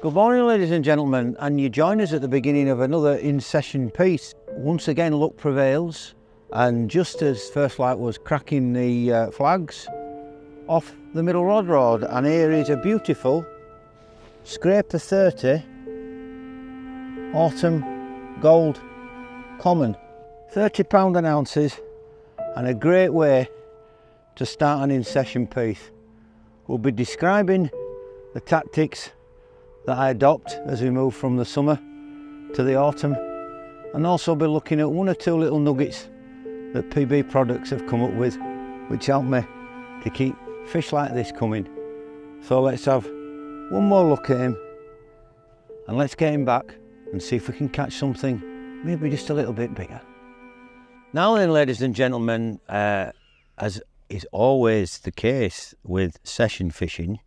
Good morning, ladies and gentlemen, and you join us at the beginning of another in-session piece. Once again, luck prevails, and just as first light was cracking the flags off the middle road, and here is a beautiful 𝗃𝗶𝗱𝗲𝗏 autumn gold common, £30 an ounces, and a great way to start an in-session piece. We'll be describing the tactics that I adopt as we move from the summer to the autumn, and also be looking at one or two little nuggets that PB products have come up with which help me to keep fish like this coming. So let's have one more look at him, and let's get him back and see if we can catch something maybe just a little bit bigger. Now then, ladies and gentlemen, as is always the case with session fishing,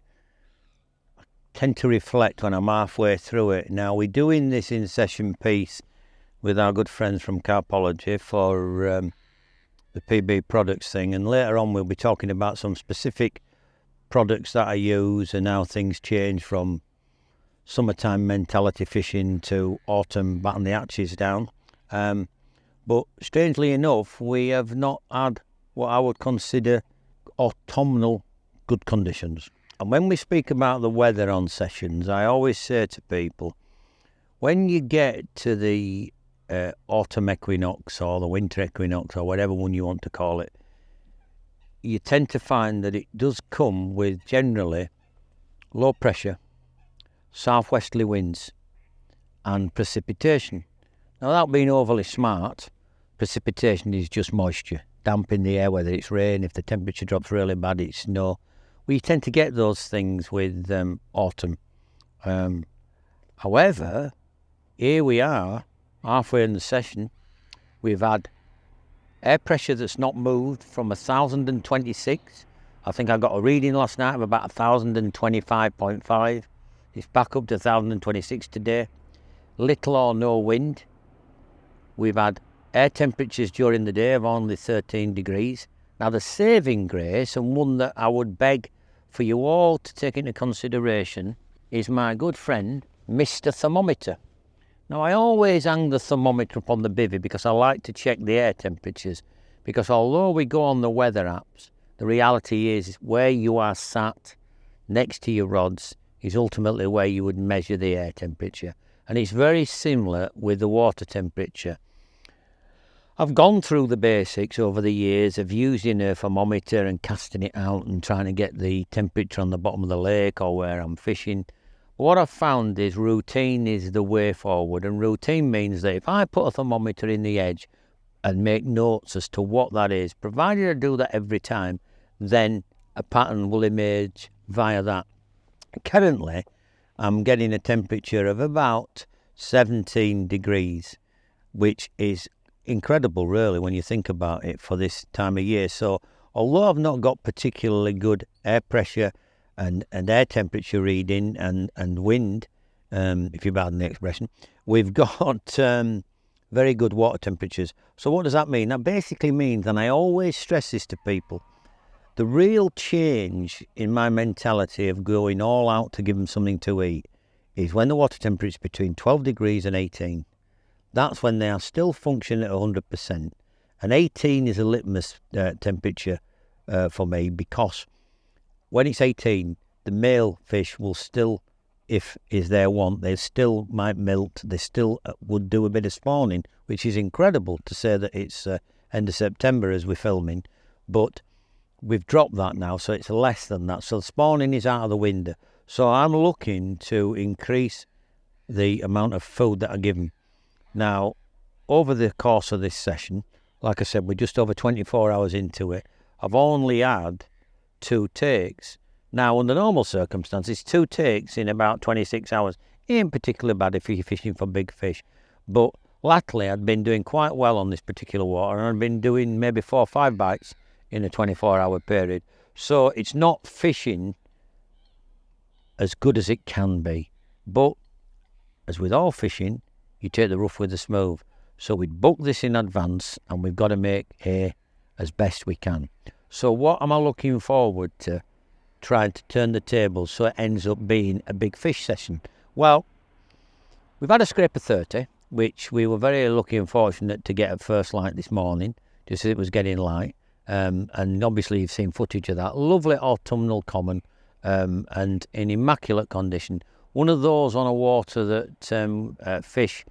tend to reflect when I'm halfway through it. Now, we're doing this in-session piece with our good friends from 𝗃𝗶𝗺𝗏 for the PB products thing, and later on we'll be talking about some specific products that I use and how things change from summertime mentality fishing to autumn batting the hatches down. But strangely enough, we have not had what I would consider autumnal good conditions. And when we speak about the weather on sessions, I always say to people, when you get to the autumn equinox or the winter equinox or whatever one you want to call it, you tend to find that it does come with generally low pressure, southwesterly winds and precipitation. Now, without being overly smart, precipitation is just moisture, damp in the air, whether it's rain, if the temperature drops really bad, it's snow. We tend to get those things with autumn. However, here we are, halfway in the session. We've had air pressure that's not moved from 1,026. I think I got a reading last night of about 1,025.5. It's back up to 1,026 today. Little or no wind. We've had air temperatures during the day of only 13 degrees. Now, the saving grace, and one that I would beg for you all to take into consideration, is my good friend, Mr. Thermometer. Now, I always hang the thermometer up on the bivvy because I like to check the air temperatures, because although we go on the weather apps, the reality is where you are sat next to your rods is ultimately where you would measure the air temperature. And it's very similar with the water temperature. I've gone through the basics over the years of using a thermometer and casting it out and trying to get the temperature on the bottom of the lake or where I'm fishing. What I've found is routine is the way forward, and routine means that if I put a thermometer in the edge and make notes as to what that is, provided I do that every time, then a pattern will emerge via that. Currently, I'm getting a temperature of about 17 degrees, which is incredible really when you think about it for this time of year. So although I've not got particularly good air pressure and air temperature reading and wind, if you're pardon the expression, we've got very good water temperatures. So what does that mean? That basically means, and I always stress this to people, the real change in my mentality of going all out to give them something to eat is when the water temperature is between 12 degrees and 18. That's when they are still functioning at 100%. And 18 is a litmus temperature for me, because when it's 18, the male fish will still, if is their want, they still might molt, they still would do a bit of spawning, which is incredible to say that it's end of September as we're filming, but we've dropped that now, so it's less than that. So spawning is out of the window. So I'm looking to increase the amount of food that I give them. Now, over the course of this session, like I said, we're just over 24 hours into it. I've only had 2 takes. Now, under normal circumstances, 2 takes in about 26 hours ain't particularly bad if you're fishing for big fish. But latterly, I'd been doing quite well on this particular water, and I've been doing maybe 4 or 5 bites in a 24-hour period. So it's not fishing as good as it can be. But as with all fishing, you take the rough with the smooth. So we book this in advance, and we've got to make hay as best we can. So what am I looking forward to? Trying to turn the tables so it ends up being a big fish session. Well, we've had a 𝗃𝗶𝗱𝗏𝗃, which we were very lucky and fortunate to get at first light this morning, just as it was getting light. And obviously you've seen footage of that. Lovely autumnal common, and in immaculate condition. One of those on a water that fish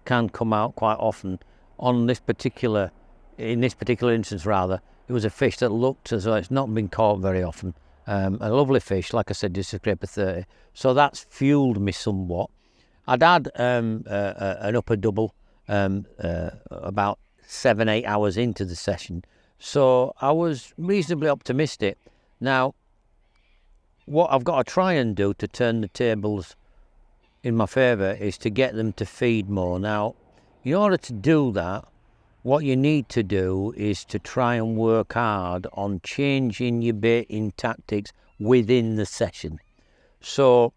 can come out quite often. In this particular instance rather, it was a fish that looked as though it's not been caught very often. A lovely fish, like I said, just a 𝗃𝗶𝗱𝗏𝗃. So that's fueled me somewhat. I'd had an 𝗃𝗶𝗶𝗵𝗏 about 7-8 hours into the session, so I was reasonably optimistic. Now, what I've got to try and do to turn the tables in my favour is to get them to feed more. Now, in order to do that, what you need to do is to try and work hard on changing your baiting tactics within the session. So,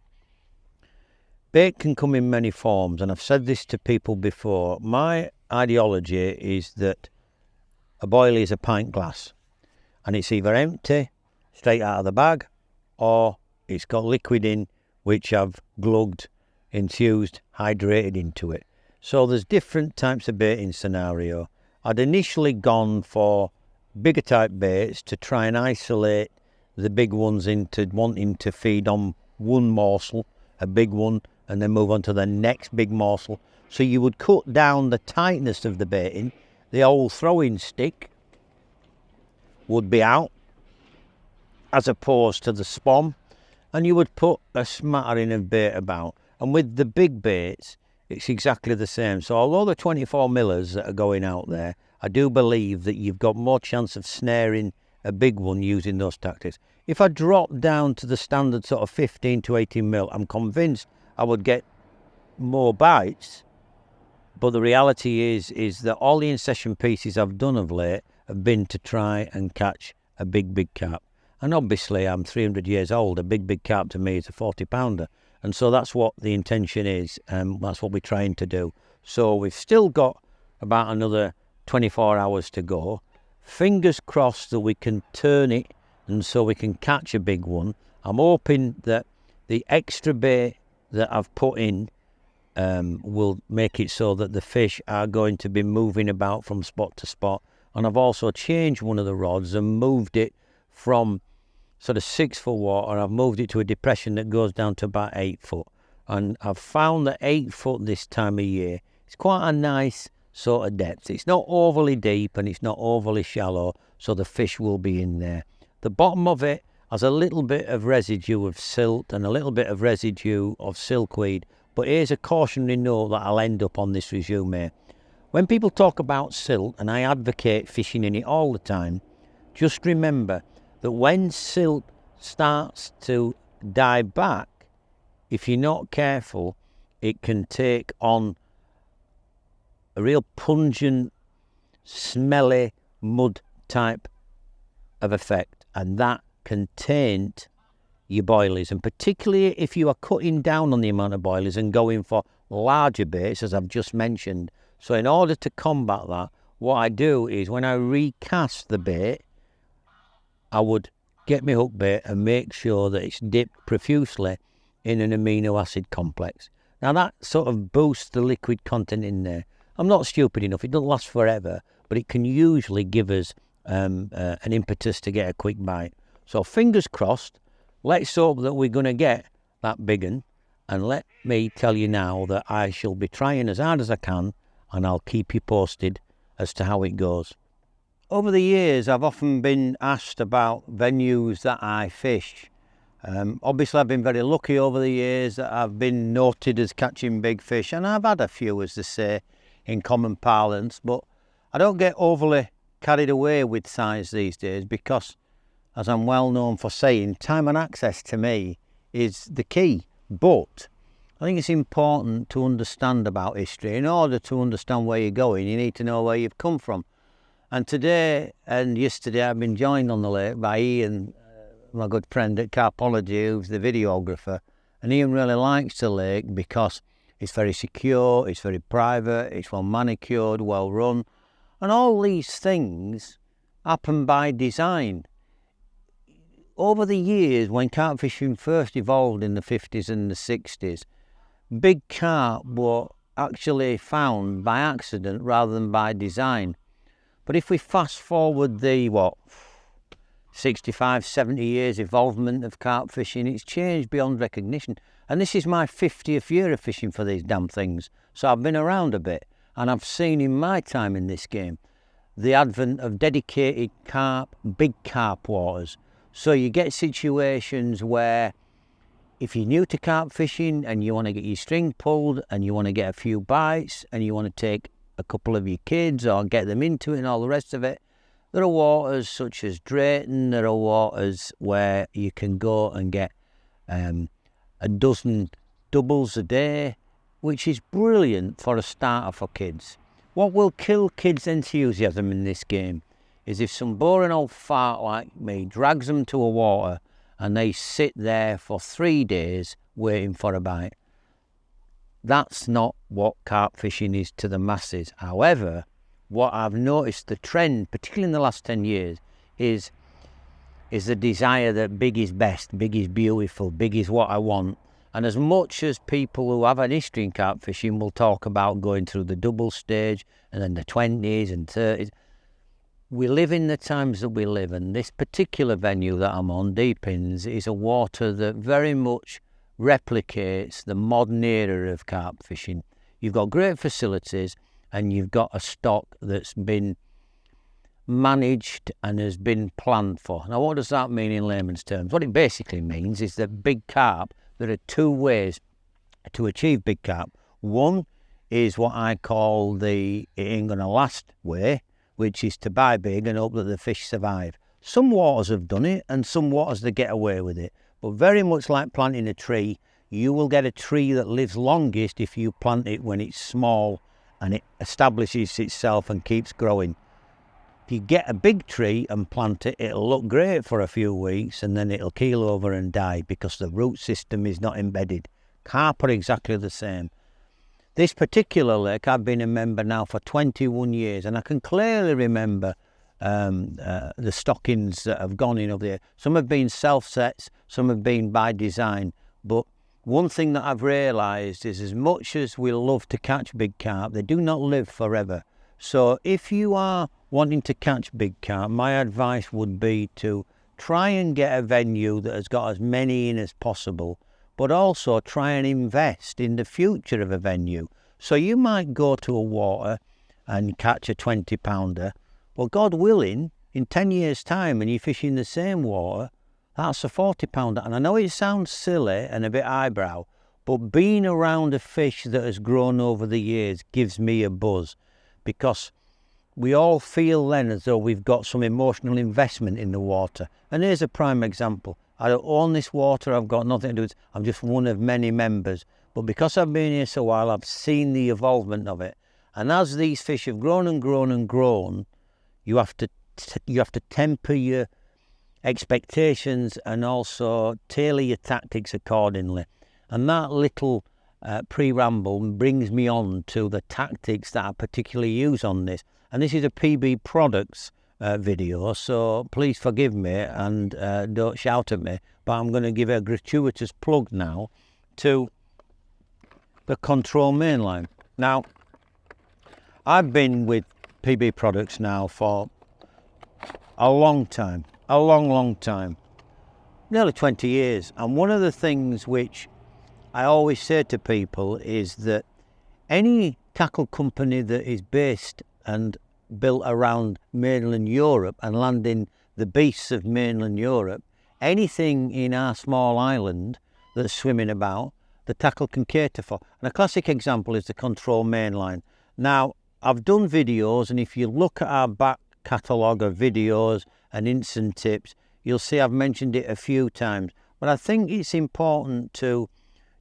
bait can come in many forms, and I've said this to people before. My ideology is that a boilie is a pint glass, and it's either empty, straight out of the bag, or it's got liquid in, which I've glugged, infused, hydrated into it. So there's different types of baiting scenario. I'd initially gone for bigger type baits to try and isolate the big ones into wanting to feed on one morsel, a big one, and then move on to the next big morsel. So you would cut down the tightness of the baiting. The old throwing stick would be out as opposed to the spom, and you would put a smattering of bait about. And with the big baits, it's exactly the same. So although the 24 millers that are going out there, I do believe that you've got more chance of snaring a big one using those tactics. If I drop down to the standard sort of 15 to 18 mil, I'm convinced I would get more bites. But the reality is that all the in-session pieces I've done of late have been to try and catch a big carp. And obviously I'm 300 years old. A big carp to me is a 40-pounder. And so that's what the intention is, and that's what we're trying to do. So we've still got about another 24 hours to go. Fingers crossed that we can turn it and so we can catch a big one. I'm hoping that the extra bait that I've put in will make it so that the fish are going to be moving about from spot to spot. And I've also changed one of the rods and moved it from sort of 6 foot water. I've moved it to a depression that goes down to about 8 foot. And I've found that 8 foot this time of year is quite a nice sort of depth. It's not overly deep and it's not overly shallow, so the fish will be in there. The bottom of it has a little bit of residue of silt and a little bit of residue of silkweed. But here's a cautionary note that I'll end up on this resume. When people talk about silt, and I advocate fishing in it all the time, just remember that when silt starts to die back, if you're not careful, it can take on a real pungent, smelly mud type of effect, and that can taint your boilies. And particularly if you are cutting down on the amount of boilies and going for larger baits, as I've just mentioned. So in order to combat that, what I do is when I recast the bait, I would get my hook bait and make sure that it's dipped profusely in an amino acid complex. Now that sort of boosts the liquid content in there. I'm not stupid enough, it doesn't last forever, but it can usually give us an impetus to get a quick bite. So fingers crossed, let's hope that we're going to get that big one. And let me tell you now that I shall be trying as hard as I can, and I'll keep you posted as to how it goes. Over the years, I've often been asked about venues that I fish. Obviously, I've been very lucky over the years that I've been noted as catching big fish, and I've had a few, as they say, in common parlance, but I don't get overly carried away with size these days because, as I'm well known for saying, time and access to me is the key. But I think it's important to understand about history. In order to understand where you're going, you need to know where you've come from. And today and yesterday I've been joined on the lake by Ian, my good friend at 𝗃𝗶𝗺𝗏𝗃, who's the videographer. And Ian really likes the lake because it's very secure, it's very private, it's well manicured, well run. And all these things happen by design. Over the years, when carp fishing first evolved in the 50s and the 60s, big carp were actually found by accident rather than by design. But if we fast forward the 65, 70 years involvement of carp fishing, it's changed beyond recognition. And this is my 50th year of fishing for these damn things. So I've been around a bit, and I've seen in my time in this game the advent of dedicated carp, big carp waters. So you get situations where if you're new to carp fishing and you want to get your string pulled and you want to get a few bites and you want to take a couple of your kids or get them into it and all the rest of it, there are waters such as Drayton, there are waters where you can go and get a dozen doubles a day, which is brilliant for a starter for kids. What will kill kids' enthusiasm in this game is if some boring old fart like me drags them to a water and they sit there for 3 days waiting for a bite. That's not what carp fishing is to the masses. However, what I've noticed the trend, particularly in the last 10 years, is the desire that big is best, big is beautiful, big is what I want. And as much as people who have an history in carp fishing will talk about going through the double stage and then the 20s and 30s, we live in the times that we live, and this particular venue that I'm on, Deepins, is a water that very much replicates the modern era of carp fishing. You've got great facilities and you've got a stock that's been managed and has been planned for. Now, what does that mean in layman's terms? What it basically means is that big carp, there are two ways to achieve big carp. One is what I call the it ain't gonna last way, which is to buy big and hope that the fish survive. Some waters have done it and some waters they get away with it. But very much like planting a tree, you will get a tree that lives longest if you plant it when it's small and it establishes itself and keeps growing. If you get a big tree and plant it, it'll look great for a few weeks and then it'll keel over and die because the root system is not embedded. Carp are exactly the same. This particular lake, I've been a member now for 21 years and I can clearly remember the stockings that have gone in over there. Some have been self-sets, some have been by design. But one thing that I've realised is as much as we love to catch big carp, they do not live forever. So if you are wanting to catch big carp, my advice would be to try and get a venue that has got as many in as possible, but also try and invest in the future of a venue. So you might go to a water and catch a 20-pounder. Well, God willing, in 10 years' time, and you fish in the same water, that's a 40-pounder. And I know it sounds silly and a bit eyebrow, but being around a fish that has grown over the years gives me a buzz, because we all feel then as though we've got some emotional investment in the water. And here's a prime example. I don't own this water, I've got nothing to do with it. I'm just one of many members. But because I've been here so while, I've seen the evolvement of it. And as these fish have grown and grown and grown, you have to temper your expectations and also tailor your tactics accordingly. And that little pre-ramble brings me on to the tactics that I particularly use on this. And this is a PB Products video, so please forgive me and don't shout at me, but I'm going to give a gratuitous plug now to the control mainline. Now, I've been with PB Products now for a long time, a long time, nearly 20 years. And one of the things which I always say to people is that any tackle company that is based and built around mainland Europe and landing the beasts of mainland Europe, anything in our small island that's swimming about, the tackle can cater for. And a classic example is the control mainline. Now, I've done videos, and if you look at our back catalogue of videos and instant tips, you'll see I've mentioned it a few times. But I think it's important to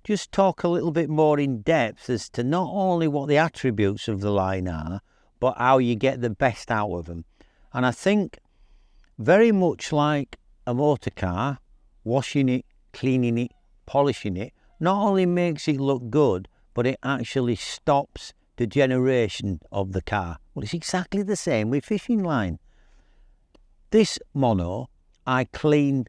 just talk a little bit more in depth as to not only what the attributes of the line are, but how you get the best out of them. And I think very much like a motor car, washing it, cleaning it, polishing it, not only makes it look good, but it actually stops degeneration of the car. Well, it's exactly the same with fishing line. This mono, I clean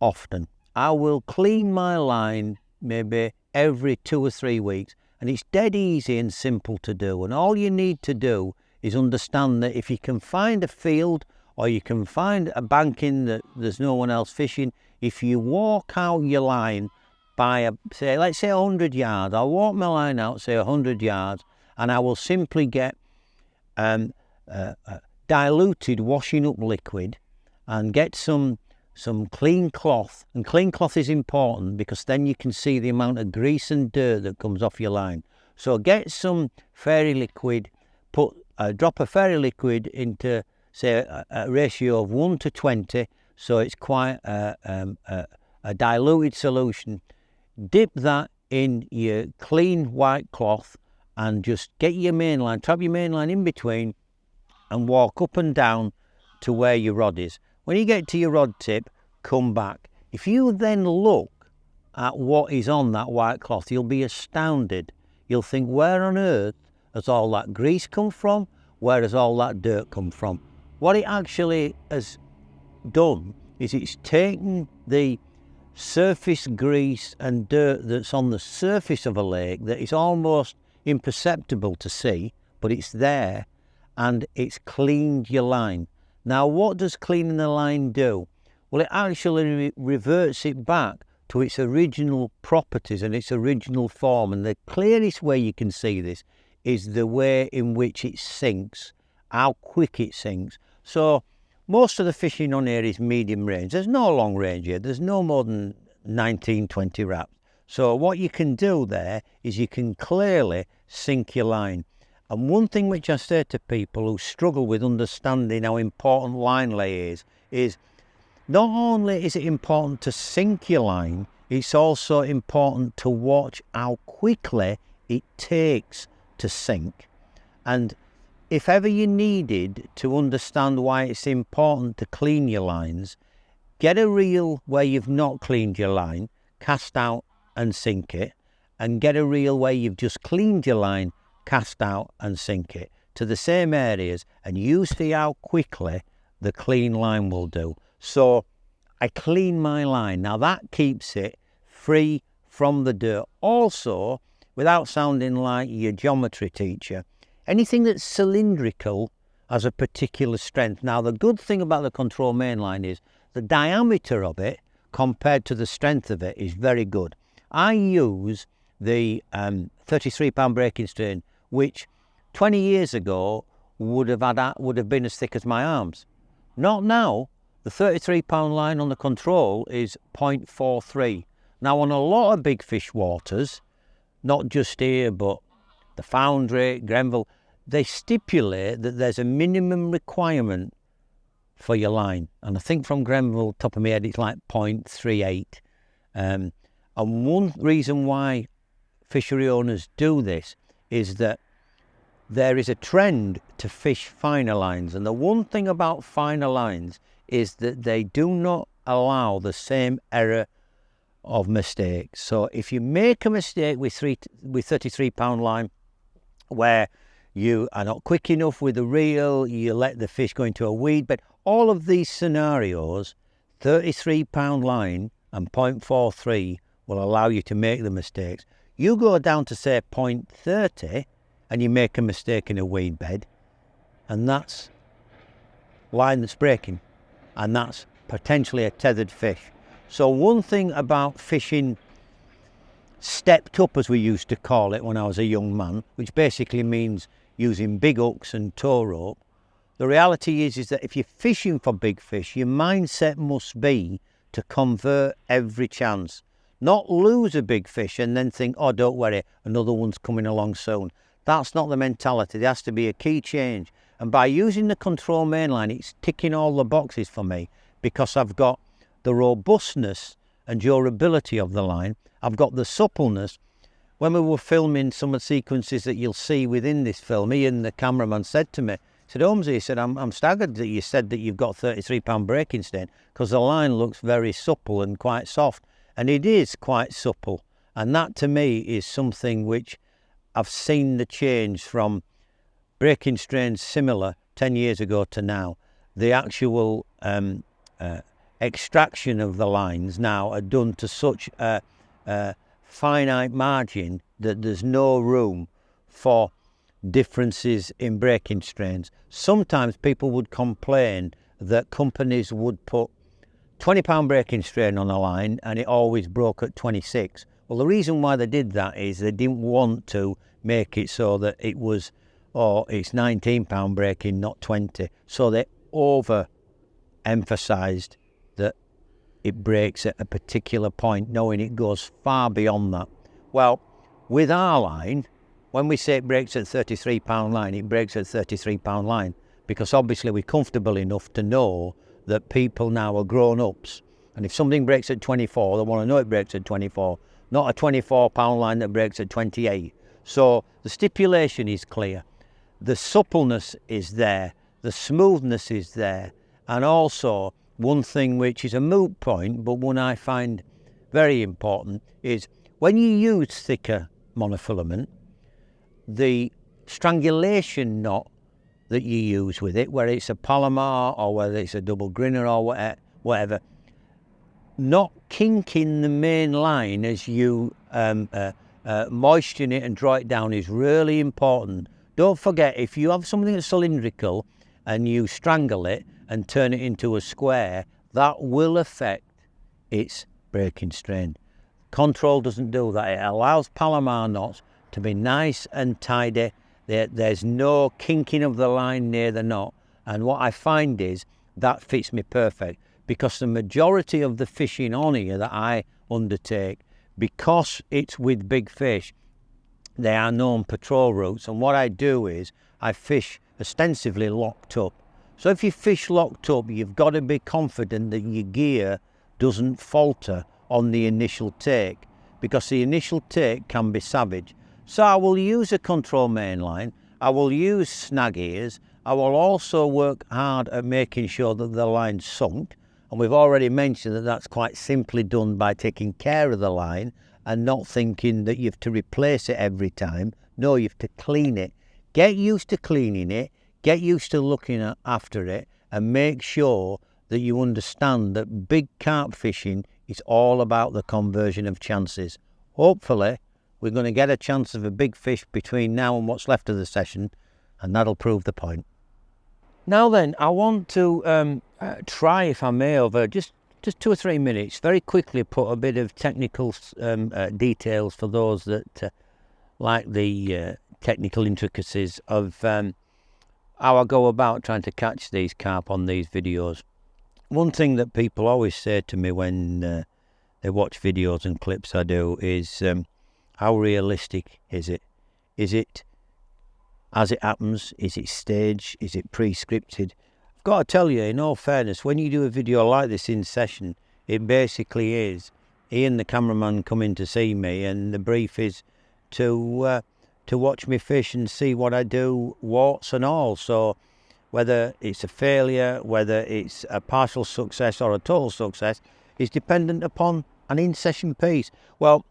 often. I will clean my line maybe every 2 or 3 weeks, and it's dead easy and simple to do. And all you need to do is understand that if you can find a field or you can find a banking that there's no one else fishing, if you walk out your line by, let's say 100 yards, I'll walk my line out, say 100 yards, and I will simply get diluted washing up liquid and get some clean cloth. And clean cloth is important because then you can see the amount of grease and dirt that comes off your line. So get some fairy liquid, drop a fairy liquid into, say, a ratio of 1 to 20, so it's quite a diluted solution. Dip that in your clean white cloth and just get your main line, trap your main line in between and walk up and down to where your rod is. When you get to your rod tip, come back. If you then look at what is on that white cloth, you'll be astounded. You'll think, where on earth has all that grease come from? Where has all that dirt come from? What it actually has done is it's taken the surface grease and dirt that's on the surface of a lake that is almost imperceptible to see, but it's there, and it's cleaned your line. Now, what does cleaning the line do? Well, it actually reverts it back to its original properties and its original form. And the clearest way you can see this is the way in which it sinks, how quick it sinks. So most of the fishing on here is medium range. There's no long range here. There's no more than 19, 20 wraps. So what you can do there is you can clearly sink your line. And one thing which I say to people who struggle with understanding how important line lay is not only is it important to sink your line, it's also important to watch how quickly it takes to sink. And if ever you needed to understand why it's important to clean your lines, get a reel where you've not cleaned your line, cast out and sink it, and get a reel where you've just cleaned your line, cast out and sink it to the same areas, and you see how quickly the clean line will do. So I clean my line. Now that keeps it free from the dirt. Also, without sounding like your geometry teacher, anything that's cylindrical has a particular strength. Now the good thing about the control main line is the diameter of it compared to the strength of it is very good. I use the 33-pound breaking strain, which 20 years ago would have been as thick as my arms. Not now. The 33-pound line on the control is 0.43. Now on a lot of big fish waters, not just here but the Foundry, Grenville, they stipulate that there's a minimum requirement for your line. And I think from Grenville, top of my head, it's like 0.38. And one reason why fishery owners do this is that there is a trend to fish finer lines. And the one thing about finer lines is that they do not allow the same error of mistakes. So if you make a mistake with 33-pound line where you are not quick enough with the reel, you let the fish go into a weed bed, all of these scenarios, 33-pound line and 0.43 will allow you to make the mistakes. You go down to say 0.30 and you make a mistake in a weed bed, and that's line that's breaking, and that's potentially a tethered fish. So one thing about fishing stepped up, as we used to call it when I was a young man, which basically means using big hooks and tow rope, the reality is that if you're fishing for big fish, your mindset must be to convert every chance. Not lose a big fish and then think, oh, don't worry, another one's coming along soon. That's not the mentality. There has to be a key change. And by using the control mainline, it's ticking all the boxes for me because I've got the robustness and durability of the line. I've got the suppleness. When we were filming some of the sequences that you'll see within this film, Ian, the cameraman, said to me, said, Holmesy, he said, I'm staggered that you said that you've got 33-pound breaking strain because the line looks very supple and quite soft. And it is quite supple. And that to me is something which I've seen the change from breaking strains similar 10 years ago to now. The actual extraction of the lines now are done to such finite margin that there's no room for differences in braking strains. Sometimes people would complain that companies would put £20 braking strain on a line and it always broke at 26. Well, the reason why they did that is they didn't want to make it so that it was, oh, it's £19 braking, not 20. So they over-emphasised that it brakes at a particular point, knowing it goes far beyond that. Well, with our line, when we say it brakes at £33 line, it brakes at £33 line, because obviously we're comfortable enough to know that people now are grown-ups, and if something brakes at 24, they want to know it brakes at 24, not a £24 line that brakes at 28. So the stipulation is clear, the suppleness is there, the smoothness is there, and also one thing which is a moot point, but one I find very important, is when you use thicker monofilament, the strangulation knot that you use with it, whether it's a Palomar or whether it's a double grinner or whatever, not kinking the main line as you moisten it and draw it down is really important. Don't forget, if you have something that's cylindrical and you strangle it and turn it into a square, that will affect its braking strain. Control doesn't do that. It allows Palomar knots to be nice and tidy. There's no kinking of the line near the knot, and what I find is that fits me perfect, because the majority of the fishing on here that I undertake, because it's with big fish, they are known patrol routes, and what I do is I fish ostensibly locked up. So if you fish locked up, you've got to be confident that your gear doesn't falter on the initial take, because the initial take can be savage. So I will use a control mainline, I will use snag ears, I will also work hard at making sure that the line's sunk, and we've already mentioned that that's quite simply done by taking care of the line and not thinking that you have to replace it every time. No, you have to clean it. Get used to cleaning it, get used to looking after it, and make sure that you understand that big carp fishing is all about the conversion of chances. Hopefully, we're going to get a chance of a big fish between now and what's left of the session, and that'll prove the point. Now then, I want to try, if I may, over just 2 or 3 minutes, very quickly put a bit of technical details for those that like the technical intricacies of how I go about trying to catch these carp on these videos. One thing that people always say to me when they watch videos and clips I do is, how realistic is it? Is it as it happens? Is it staged? Is it pre-scripted? I've got to tell you, in all fairness, when you do a video like this in session, it basically is Ian, the cameraman, coming to see me, and the brief is to watch me fish and see what I do, warts and all. So whether it's a failure, whether it's a partial success or a total success, is dependent upon an in-session piece. Well,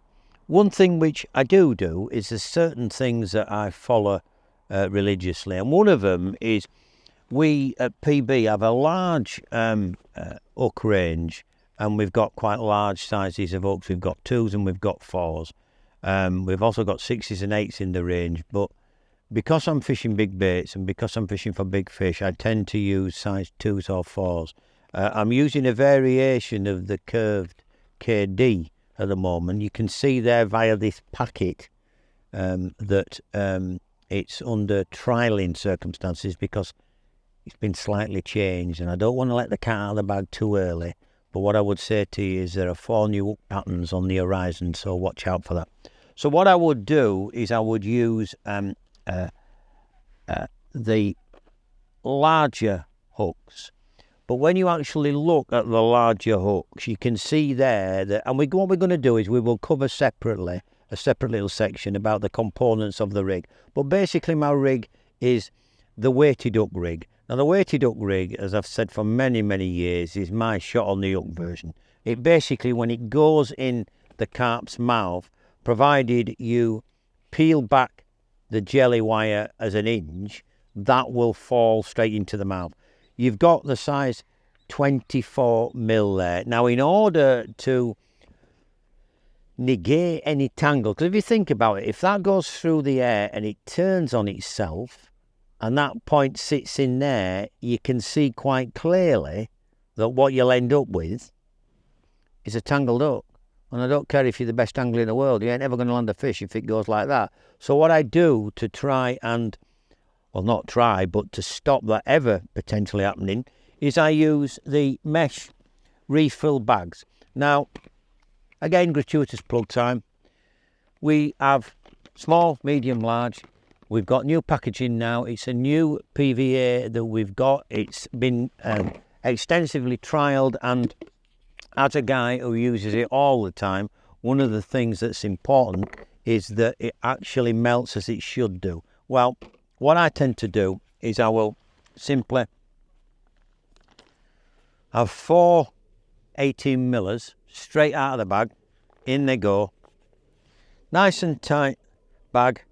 one thing which I do is there's certain things that I follow religiously, and one of them is we at PB have a large hook range, and we've got quite large sizes of hooks. We've got 2s and we've got 4s. We've also got 6s and 8s in the range, but because I'm fishing big baits and because I'm fishing for big fish, I tend to use size 2s or 4s. I'm using a variation of the curved KD at the moment. You can see there via this packet that it's under trialing circumstances because it's been slightly changed, and I don't want to let the cat out of the bag too early, but what I would say to you is there are 4 new hook patterns on the horizon, so watch out for that. So what I would do is I would use the larger hooks. But when you actually look at the larger hooks, you can see there that, and what we're going to do is we will cover separately a separate little section about the components of the rig. But basically my rig is the weighted hook rig. Now the weighted hook rig, as I've said for many, many years, is my shot on the hook version. It basically, when it goes in the carp's mouth, provided you peel back the jelly wire as an inch, that will fall straight into the mouth. You've got the size 24mm there. Now, in order to negate any tangle. Because if you think about it, if that goes through the air and it turns on itself and that point sits in there, you can see quite clearly that what you'll end up with is a tangled hook. And I don't care if you're the best angler in the world, you ain't ever going to land a fish if it goes like that. So what I do to try and, well, not try, but to stop that ever potentially happening, is I use the mesh refill bags. Now, again, gratuitous plug time. We have small, medium, large. We've got new packaging now. It's a new PVA that we've got. It's been extensively trialled, and as a guy who uses it all the time, one of the things that's important is that it actually melts as it should do. Well, what I tend to do is I will simply have 4 18 millers straight out of the bag. In they go. Nice and tight bag.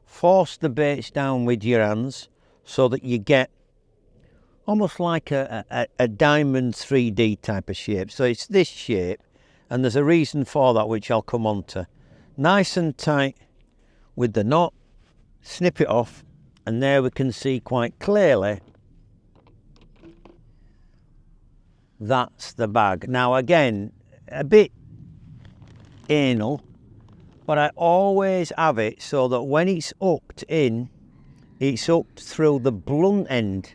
Force the baits down with your hands so that you get almost like a diamond 3D type of shape. So it's this shape, and there's a reason for that which I'll come on to. Nice and tight with the knot, snip it off, and there we can see quite clearly that's the bag. Now again, a bit anal, but I always have it so that when it's hooked in, it's hooked through the blunt end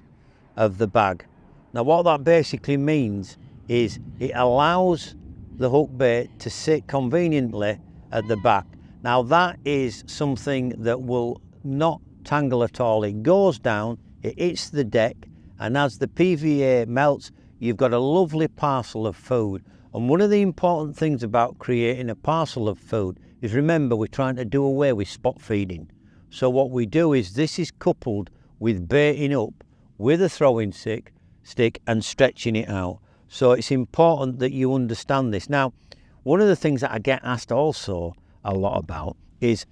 of the bag. Now what that basically means is it allows the hook bait to sit conveniently at the back. Now that is something that will not tangle at all. It goes down, it hits the deck, and as the PVA melts, you've got a lovely parcel of food. And one of the important things about creating a parcel of food is, remember, we're trying to do away with spot feeding. So what we do is this is coupled with baiting up with a throwing stick and stretching it out. So it's important that you understand this. Now, one of the things that I get asked also a lot about is,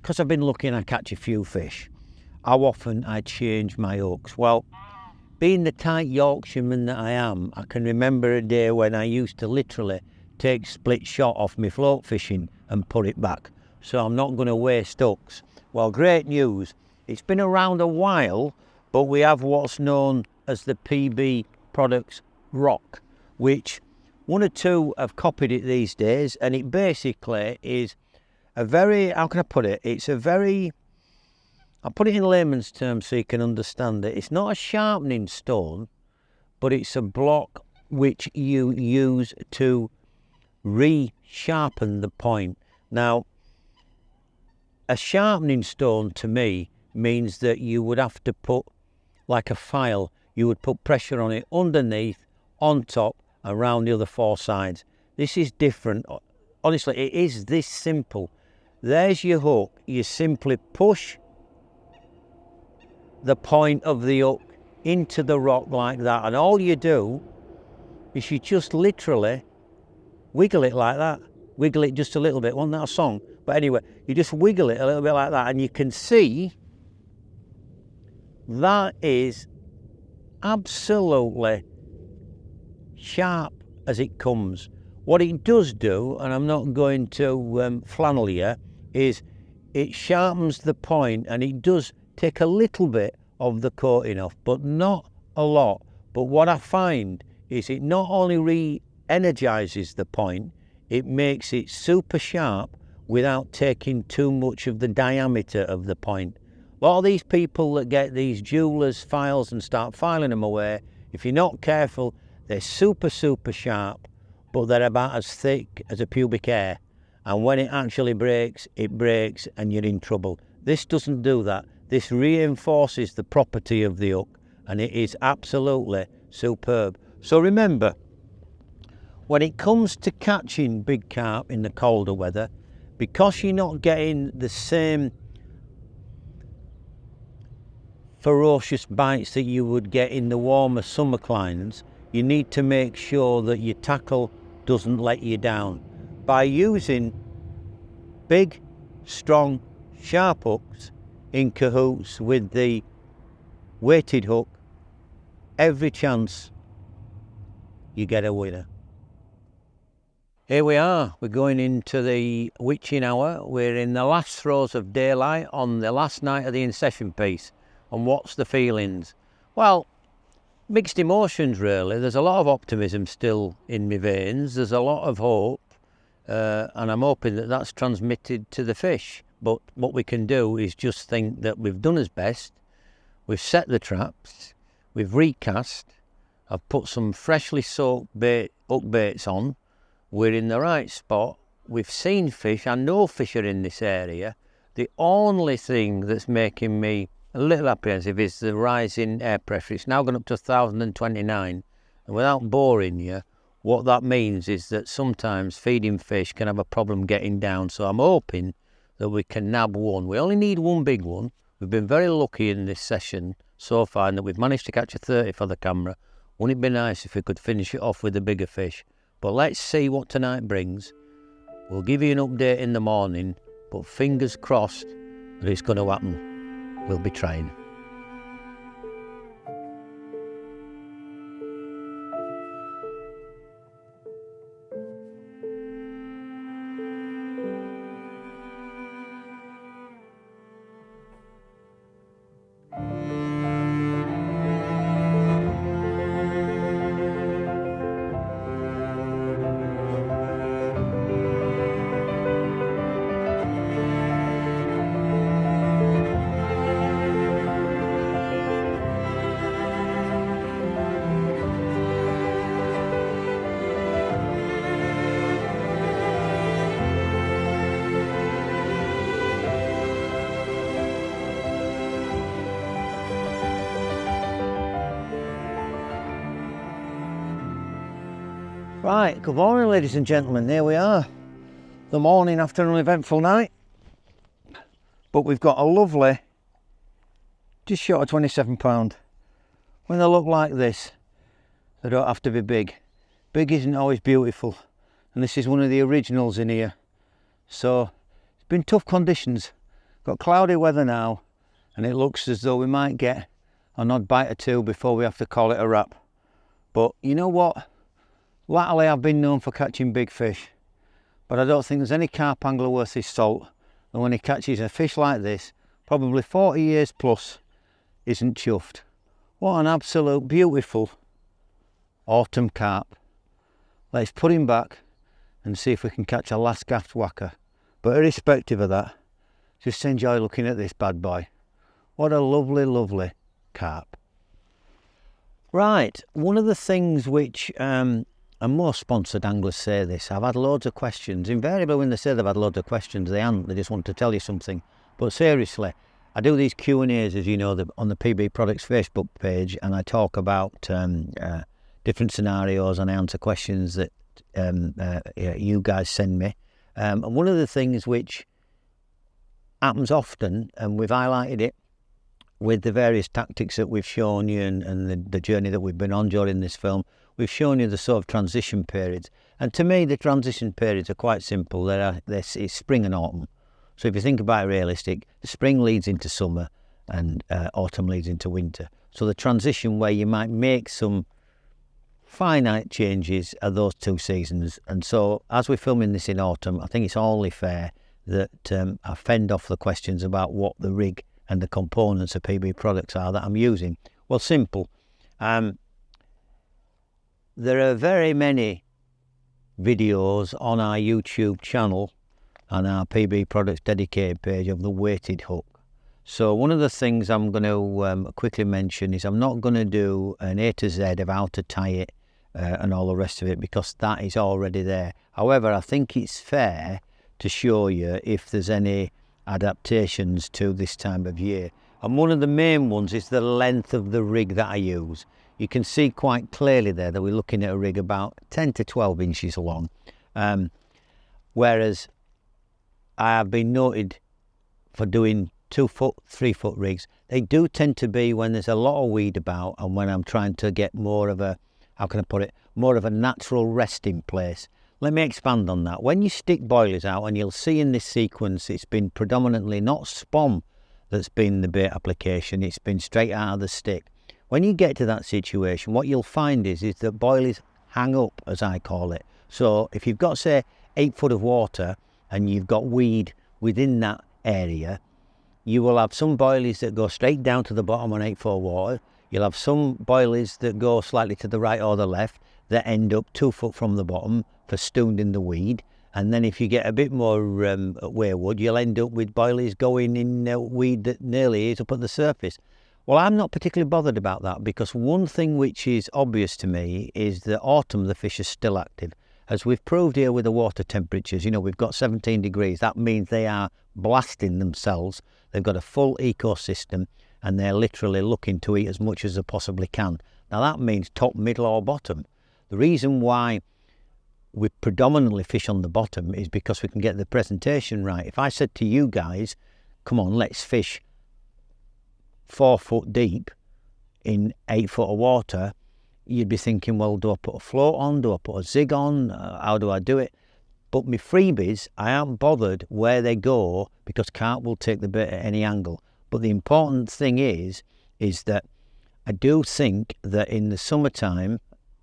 because I've been lucky and I catch a few fish, how often I change my hooks. Well, being the tight Yorkshireman that I am, I can remember a day when I used to literally take split shot off my float fishing and put it back. So I'm not going to waste hooks. Well, great news. It's been around a while, but we have what's known as the PB Products Rock, which one or two have copied it these days, and it basically is a very, how can I put it? It's a very, I'll put it in layman's terms so you can understand it. It's not a sharpening stone, but it's a block which you use to re-sharpen the point. Now, a sharpening stone to me means that you would have to put, like a file, you would put pressure on it underneath, on top, around the other 4 sides. This is different. Honestly, it is this simple. There's your hook. You simply push the point of the hook into the rock like that, and all you do is you just literally wiggle it like that. Wiggle it just a little bit. Wasn't that a song? But anyway, you just wiggle it a little bit like that, and you can see that is absolutely sharp as it comes. What it does do, and I'm not going to flannel you, is it sharpens the point, and it does take a little bit of the coating off, but not a lot. But what I find is it not only re-energizes the point, it makes it super sharp without taking too much of the diameter of the point. A lot of these people that get these jewelers files and start filing them away, if you're not careful, they're super sharp, but they're about as thick as a pubic hair, and when it actually breaks, it breaks and you're in trouble. This doesn't do that. This reinforces the property of the hook, and it is absolutely superb. So remember, when it comes to catching big carp in the colder weather, because you're not getting the same ferocious bites that you would get in the warmer summer climates, you need to make sure that your tackle doesn't let you down. By using big, strong, sharp hooks in cahoots with the weighted hook, every chance you get a winner. Here we are, we're going into the witching hour. We're in the last throes of daylight on the last night of the in-session piece. And what's the feelings? Well, mixed emotions really. There's a lot of optimism still in my veins. There's a lot of hope, and I'm hoping that that's transmitted to the fish. But what we can do is just think that we've done as best. We've set the traps, we've recast, I've put some freshly soaked hook baits on. We're in the right spot. We've seen fish. I know fish are in this area. The only thing that's making me a little apprehensive is the rise in air pressure. It's now gone up to 1,029. And without boring you, what that means is that sometimes feeding fish can have a problem getting down. So I'm hoping that we can nab one. We only need one big one. We've been very lucky in this session so far in that we've managed to catch a 30 for the camera. Wouldn't it be nice if we could finish it off with a bigger fish? But let's see what tonight brings. We'll give you an update in the morning, but fingers crossed that it's going to happen. We'll be trying. Right, good morning ladies and gentlemen, there we are. The morning after an eventful night. But we've got a lovely, just short of 27 pound. When they look like this, they don't have to be big. Big isn't always beautiful. And this is one of the originals in here. So, it's been tough conditions. Got cloudy weather now, and it looks as though we might get an odd bite or two before we have to call it a wrap. But you know what? Latterly I've been known for catching big fish, but I don't think there's any carp angler worth his salt, and when he catches a fish like this, probably 40 years plus, isn't chuffed. What an absolute beautiful autumn carp. Let's put him back and see if we can catch a last gaff whacker. But irrespective of that, just enjoy looking at this bad boy. What a lovely, lovely carp. Right, one of the things which and most sponsored anglers say this. I've had loads of questions. Invariably when they say they've had loads of questions, they haven't. They just want to tell you something. But seriously, I do these Q&As, as you know, on the PB Products Facebook page, and I talk about different scenarios, and I answer questions that you guys send me. And one of the things which happens often, and we've highlighted it with the various tactics that we've shown you and the journey that we've been on during this film, we've shown you the sort of transition periods. And to me, the transition periods are quite simple. It's spring and autumn. So if you think about it realistic, the spring leads into summer and autumn leads into winter. So the transition where you might make some finite changes are those two seasons. And so as we're filming this in autumn, I think it's only fair that I fend off the questions about what the rig and the components of PB Products are that I'm using. Well, simple. There are very many videos on our YouTube channel and our PB Products dedicated page of the weighted hook. So one of the things I'm going to quickly mention is I'm not going to do an A to Z of how to tie it and all the rest of it, because that is already there. However, I think it's fair to show you if there's any adaptations to this time of year. And one of the main ones is the length of the rig that I use. You can see quite clearly there that we're looking at a rig about 10 to 12 inches long. Whereas I have been noted for doing 2 foot, 3 foot rigs. They do tend to be when there's a lot of weed about and when I'm trying to get more of a, how can I put it, more of a natural resting place. Let me expand on that. When you stick boilies out, and you'll see in this sequence, it's been predominantly not spom that's been the bait application, it's been straight out of the stick. When you get to that situation, what you'll find is that boilies hang up, as I call it. So if you've got, say, 8 foot of water and you've got weed within that area, you will have some boilies that go straight down to the bottom on 8 foot of water. You'll have some boilies that go slightly to the right or the left that end up 2 foot from the bottom for stewing in the weed. And then if you get a bit more wayward, you'll end up with boilies going in weed that nearly is up at the surface. Well, I'm not particularly bothered about that, because one thing which is obvious to me is that autumn the fish are still active. As we've proved here with the water temperatures, you know, we've got 17 degrees. That means they are blasting themselves. They've got a full ecosystem and they're literally looking to eat as much as they possibly can. Now that means top, middle or bottom. The reason why we predominantly fish on the bottom is because we can get the presentation right. If I said to you guys, come on, let's fish 4 foot deep in 8 foot of water, you'd be thinking, well, do I put a float on? Do I put a zig on? How do I do it? But my freebies, I aren't bothered where they go, because carp will take the bait at any angle. But the important thing is that I do think that in the summertime,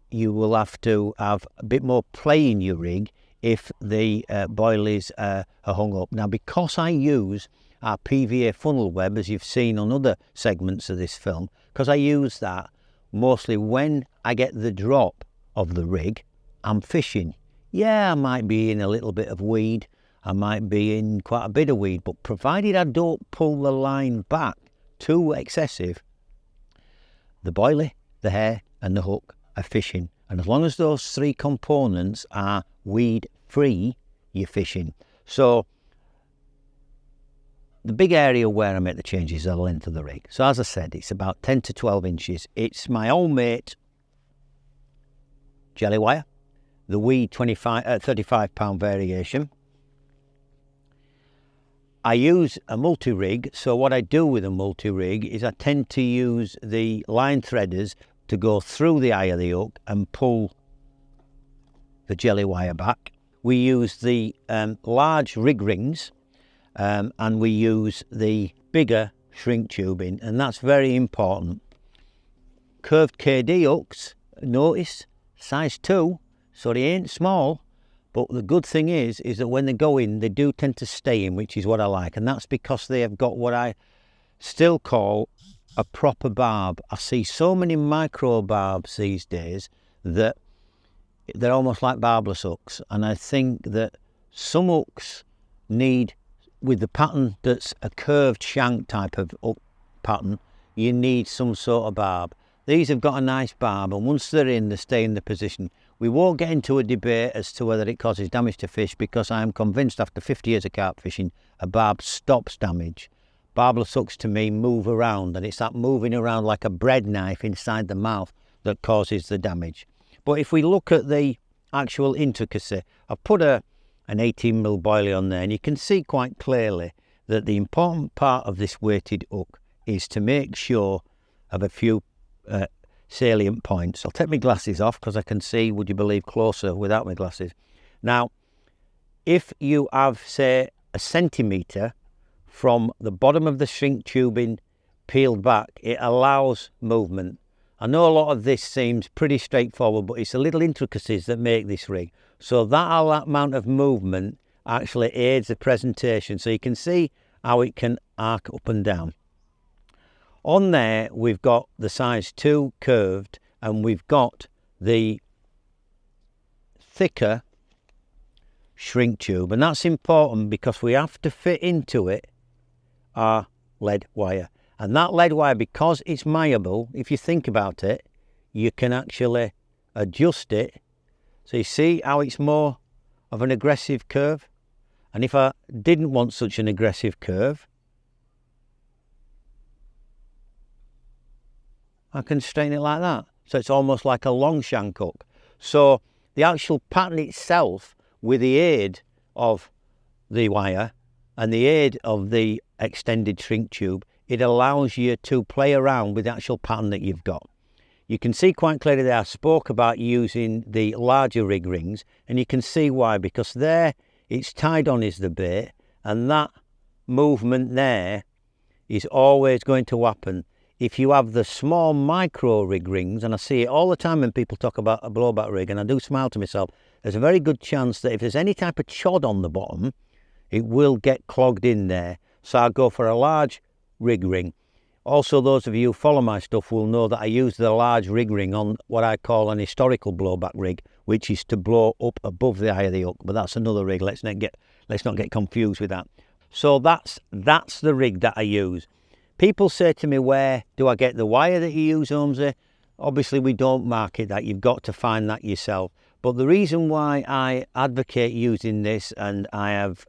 you will have to have a bit more play in your rig if the boilies are hung up. Now, because I use our PVA funnel web, as you've seen on other segments of this film, because I use that mostly when I get the drop of the rig, I'm fishing. Yeah, I might be in a little bit of weed, I might be in quite a bit of weed, but provided I don't pull the line back too excessive, the boilie, the hair and the hook are fishing. And as long as those 3 components are weed free, you're fishing. So the big area where I make the changes is the length of the rig. So as I said, it's about 10 to 12 inches. It's my old mate jelly wire, the 𝗲𝗶𝗵𝗿 35-pound variation. I use a multi-rig, so what I do with a multi-rig is I tend to use the line threaders to go through the eye of the hook and pull the jelly wire back. We use the large rig rings and we use the bigger shrink tubing, and that's very important. Curved KD hooks, notice, size 2, so they ain't small, but the good thing is that when they go in, they do tend to stay in, which is what I like, and that's because they have got what I still call a proper barb. I see so many micro barbs these days that they're almost like barbless hooks, and I think that some hooks need, with the pattern that's a curved shank type of hook pattern, you need some sort of barb. These have got a nice barb, and once they're in, they stay in the position. We won't get into a debate as to whether it causes damage to fish, because I am convinced after 50 years of carp fishing, a barb stops damage. Barbless hooks to me move around, and it's that moving around like a bread knife inside the mouth that causes the damage. But if we look at the actual intricacy, I've put an 18mm boilie on there, and you can see quite clearly that the important part of this weighted hook is to make sure of a few salient points. I'll take my glasses off because I can see, would you believe, closer without my glasses. Now, if you have, say, a centimetre from the bottom of the shrink tubing peeled back, it allows movement. I know a lot of this seems pretty straightforward, but it's the little intricacies that make this rig. So that amount of movement actually aids the presentation. So you can see how it can arc up and down. On there, we've got the size 2 curved, and we've got the thicker shrink tube. And that's important because we have to fit into it our lead wire. And that lead wire, because it's malleable, if you think about it, you can actually adjust it. So you see how it's more of an aggressive curve? And if I didn't want such an aggressive curve, I can straighten it like that. So it's almost like a long shank hook. So the actual pattern itself, with the aid of the wire and the aid of the extended shrink tube, it allows you to play around with the actual pattern that you've got. You can see quite clearly there I spoke about using the larger rig rings, and you can see why, because there it's tied on is the bait, and that movement there is always going to happen. If you have the small micro rig rings, and I see it all the time when people talk about a blowback rig, and I do smile to myself, there's a very good chance that if there's any type of chod on the bottom, it will get clogged in there. So I'll go for a large rig ring. Also, those of you who follow my stuff will know that I use the large rig ring on what I call an historical blowback rig, which is to blow up above the eye of the hook. But that's another rig. Let's not get confused with that. So that's the rig that I use. People say to me, where do I get the wire that you use, Holmesy? Obviously, we don't market that. You've got to find that yourself. But the reason why I advocate using this, and I have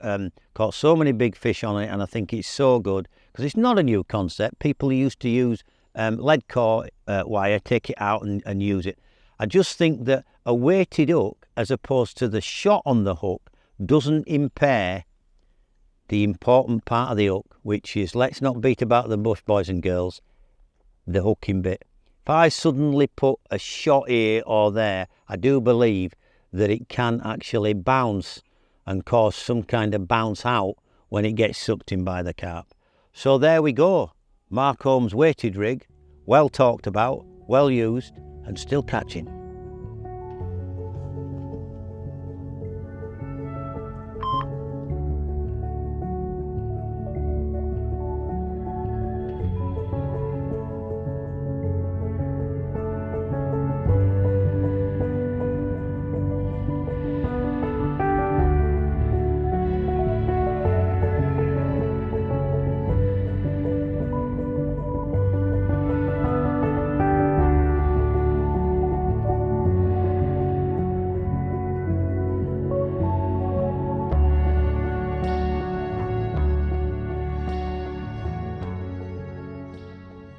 caught so many big fish on it, and I think it's so good, because it's not a new concept. People used to use lead core wire, take it out and use it. I just think that a weighted hook, as opposed to the shot on the hook, doesn't impair the important part of the hook, which is, let's not beat about the bush, boys and girls, the hooking bit. If I suddenly put a shot here or there, I do believe that it can actually bounce and cause some kind of bounce out when it gets sucked in by the carp. So there we go. Mark Holmes weighted rig, well talked about, well used, and still catching.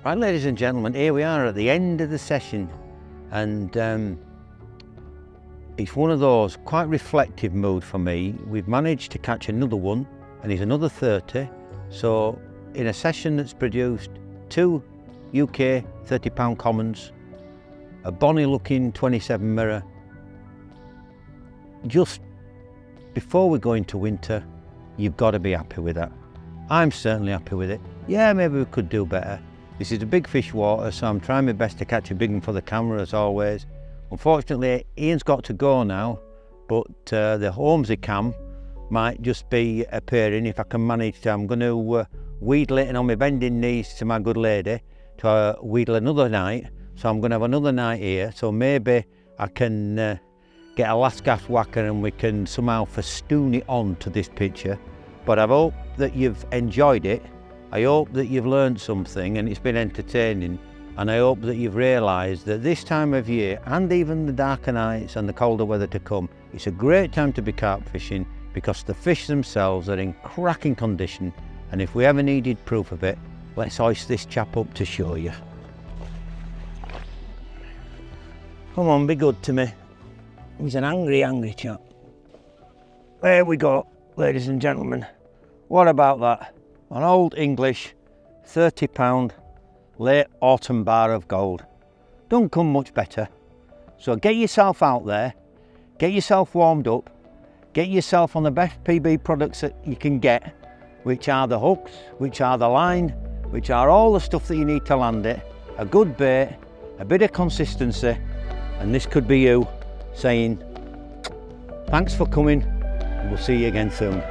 Right, ladies and gentlemen, here we are at the end of the session, and it's one of those quite reflective mood for me. We've managed to catch another one, and he's another 30. So in a session that's produced 2 UK 30-pound commons, a bonny looking 27 mirror, just before we go into winter, you've got to be happy with that. I'm certainly happy with it. Yeah, maybe we could do better. This is a big fish water, so I'm trying my best to catch a big one for the camera as always. Unfortunately, Ian's got to go now, but the 𝗲𝗷𝗵𝗵𝗵 might just be appearing if I can manage to. I'm going to wheedle it, and on my bending knees to my good lady to wheedle another night. So I'm going to have another night here, so maybe I can get a last gasp whacker and we can somehow festoon it on to this picture. But I hope that you've enjoyed it. I hope that you've learned something and it's been entertaining, and I hope that you've realised that this time of year, and even the darker nights and the colder weather to come, it's a great time to be carp fishing, because the fish themselves are in cracking condition, and if we ever needed proof of it, let's hoist this chap up to show you. Come on, be good to me. He's an angry chap. There we go, ladies and gentlemen. What about that? An old English 30-pound late autumn bar of gold. Don't come much better. So get yourself out there, get yourself warmed up, get yourself on the best PB products that you can get, which are the hooks, which are the line, which are all the stuff that you need to land it, a good bait, a bit of consistency, and this could be you saying, thanks for coming, and we'll see you again soon.